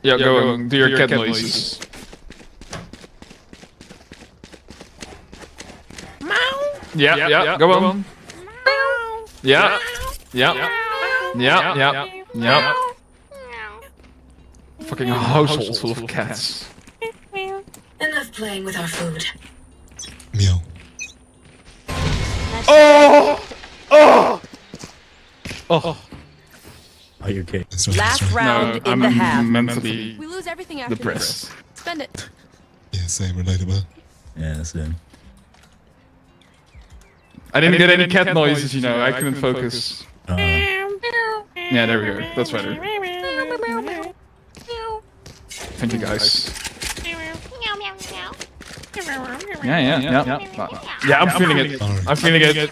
Yeah, go on. Do your cat noises. Yeah, go on. Yeah. Fucking household full of cats. Enough playing with our food. Meow. Oh! Are you okay? That's right, Last that's right. round No, in the half. I'm mentally We lose everything after depressed. this. Spend it. Yeah, same, relatable. Yeah, same. I didn't get any cat noises, you know. I couldn't focus. Yeah, there we go. That's better. Thank you, guys. Yeah. Yeah, I'm feeling it. I'm feeling it.